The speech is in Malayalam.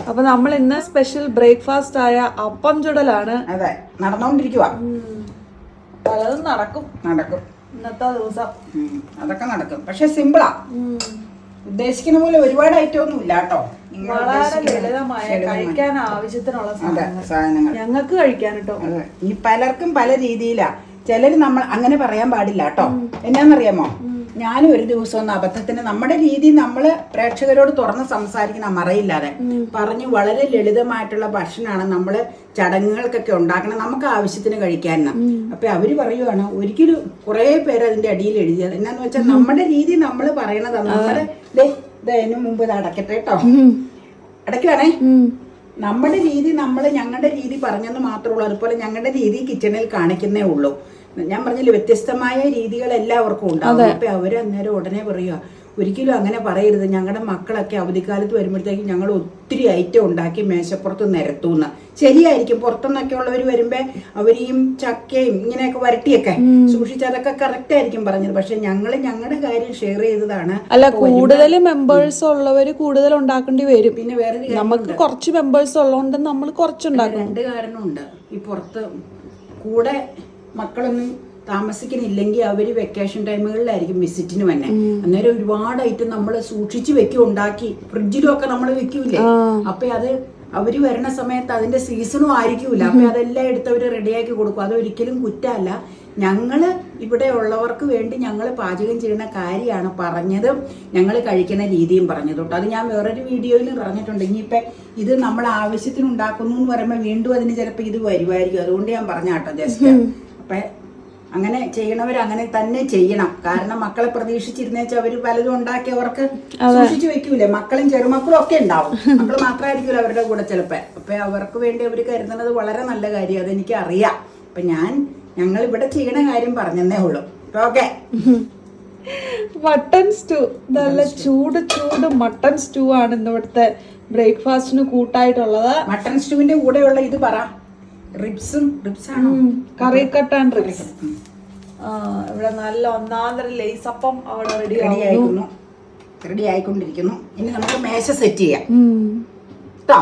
അപ്പൊ നമ്മൾ ഇന്ന് സ്പെഷ്യൽ ബ്രേക്ക്ഫാസ്റ്റ് ആയ അപ്പം ചുടലാണ്. അതെ, നടന്നുകൊണ്ടിരിക്കുക. പലതും നടക്കും ഇന്നത്തെ ദിവസം. അതൊക്കെ നടക്കും, പക്ഷെ സിമ്പിളാ. ഉദ്ദേശിക്കുന്ന പോലെ ഒരുപാട് ഐറ്റം ഒന്നും ഇല്ല കേട്ടോ. വളരെ ലളിതമായ കഴിക്കാൻ ആവശ്യത്തിനുള്ള സാധനങ്ങൾ ഞങ്ങൾക്ക് കഴിക്കാൻ കേട്ടോ. ഈ പലർക്കും പല രീതിയിലാ. ചിലര് നമ്മൾ അങ്ങനെ പറയാൻ പാടില്ല കേട്ടോ. എന്നാന്നറിയാമോ, ഞാനും ഒരു ദിവസം ഒന്ന് അബദ്ധത്തിന് നമ്മുടെ രീതി നമ്മൾ പ്രേക്ഷകരോട് തുറന്ന് സംസാരിക്കുന്ന മറയില്ലാതെ പറഞ്ഞു വളരെ ലളിതമായിട്ടുള്ള ഭക്ഷണമാണ് നമ്മൾ ചടങ്ങുകൾക്കൊക്കെ ഉണ്ടാക്കണം, നമുക്ക് ആവശ്യത്തിന് കഴിക്കാനാ. അപ്പൊ അവര് പറയുവാണ്, ഒരിക്കലും കുറെ പേര് അതിന്റെ അടിയിൽ എഴുതിയത് എന്നാന്ന് വെച്ചാൽ നമ്മുടെ രീതി നമ്മൾ പറയണതാണ്. നമ്മുടെ ഇതിനു മുമ്പ് ഇത് അടക്കട്ടെ കേട്ടോ, അടയ്ക്കുവാണേ. നമ്മുടെ രീതി നമ്മൾ ഞങ്ങളുടെ രീതി പറഞ്ഞെന്ന് മാത്രമേ ഉള്ളൂ. അതുപോലെ ഞങ്ങളുടെ രീതി കിച്ചണിൽ കാണിക്കുന്നേ ഉള്ളൂ. ഞാൻ പറഞ്ഞില്ല, വ്യത്യസ്തമായ രീതികൾ എല്ലാവർക്കും ഉണ്ടാവും. അപ്പൊ അവര് അന്നേരം ഉടനെ പറയുക, ഒരിക്കലും അങ്ങനെ പറയരുത്, ഞങ്ങളുടെ മക്കളൊക്കെ അവധിക്കാലത്ത് വരുമ്പോഴത്തേക്കും ഞങ്ങൾ ഒത്തിരി ഐറ്റം ഉണ്ടാക്കി മേശപ്പുറത്ത് നിരത്തൂന്ന്. ശരിയായിരിക്കും, പുറത്തുനിന്നൊക്കെ ഉള്ളവർ വരുമ്പോ അവരെയും ചക്കയും ഇങ്ങനെയൊക്കെ വരട്ടിയൊക്കെ സൂക്ഷിച്ച് അതൊക്കെ കറക്റ്റ് ആയിരിക്കും പറഞ്ഞത്. പക്ഷെ ഞങ്ങൾ ഞങ്ങളുടെ കാര്യം ഷെയർ ചെയ്തതാണ്. അല്ല, കൂടുതൽ മെമ്പേഴ്സ് ഉള്ളവര് കൂടുതൽ ഉണ്ടാക്കേണ്ടി വരും. പിന്നെ വേറെ നമുക്ക് കുറച്ച് മെമ്പേഴ്സ് ഉള്ളതുകൊണ്ട് നമ്മൾ കുറച്ചുണ്ടാക്കും. രണ്ട് കാരണമുണ്ട്. ഈ പുറത്ത് കൂടെ മക്കളൊന്നും താമസിക്കുന്നില്ലെങ്കിൽ അവര് വെക്കേഷൻ ടൈമുകളിലായിരിക്കും വിസിറ്റിന് തന്നെ. അന്നേരം ഒരുപാട് ഐറ്റം നമ്മൾ സൂക്ഷിച്ചു വെക്കും, ഉണ്ടാക്കി ഫ്രിഡ്ജിലും ഒക്കെ നമ്മൾ വെക്കൂലേ. അപ്പൊ അത് അവര് വരുന്ന സമയത്ത് അതിന്റെ സീസണും ആയിരിക്കൂല. അപ്പൊ അതെല്ലാം എടുത്ത് അവര് റെഡിയാക്കി കൊടുക്കും. അതൊരിക്കലും കുറ്റമല്ല. ഞങ്ങള് ഇവിടെ ഉള്ളവർക്ക് വേണ്ടി ഞങ്ങൾ പാചകം ചെയ്യുന്ന കാര്യമാണ് പറഞ്ഞതും ഞങ്ങൾ കഴിക്കുന്ന രീതിയും പറഞ്ഞതുകൊണ്ട്. അത് ഞാൻ വേറൊരു വീഡിയോയിൽ പറഞ്ഞിട്ടുണ്ട്. ഇനിയിപ്പൊ ഇത് നമ്മൾ ആവശ്യത്തിന് ഉണ്ടാക്കുന്നു എന്ന് പറയുമ്പോൾ വീണ്ടും അതിന് ചിലപ്പോൾ ഇത് വരുമായിരിക്കും. അതുകൊണ്ട് ഞാൻ പറഞ്ഞ കേട്ടോ ജസ്റ്റ്. അപ്പൊ അങ്ങനെ ചെയ്യണവർ അങ്ങനെ തന്നെ ചെയ്യണം. കാരണം മക്കളെ പ്രതീക്ഷിച്ചിരുന്നേച്ച് അവര് പലതും ഉണ്ടാക്കി അവർക്ക് സൂക്ഷിച്ചു വെക്കൂലേ. മക്കളും ചെറുമക്കളും ഒക്കെ ഉണ്ടാവും, മക്കൾ മാത്രമായിരിക്കും അവരുടെ കൂടെ ചിലപ്പോ. അപ്പൊ അവർക്ക് വേണ്ടി അവർ കരുതുന്നത് വളരെ നല്ല കാര്യം, അതെനിക്ക് അറിയാം. അപ്പൊ ഞങ്ങൾ ഇവിടെ ചെയ്യണ കാര്യം പറഞ്ഞതേ ഉള്ളൂ. ഓക്കെ, മട്ടൺ സ്റ്റൂ, നല്ല ചൂട് മട്ടൺ സ്റ്റൂ ആണ് ഇന്ന് ഇവിടുത്തെ ബ്രേക്ക്ഫാസ്റ്റിന് കൂട്ടായിട്ടുള്ളത്. മട്ടൺ സ്റ്റൂവിന്റെ കൂടെയുള്ള ഇത് പറ, റിബ്സാണോ, കറിക്കട്ട ആൻഡ് റിബ്സ്. ഇവിടെ നല്ല ഒന്നാന്തര ലേസപ്പം അവിടെ റെഡി ആയിക്കൊണ്ടിരിക്കുന്നു. ഇനി നമുക്ക് മേശ സെറ്റ് ചെയ്യാം കേട്ടോ.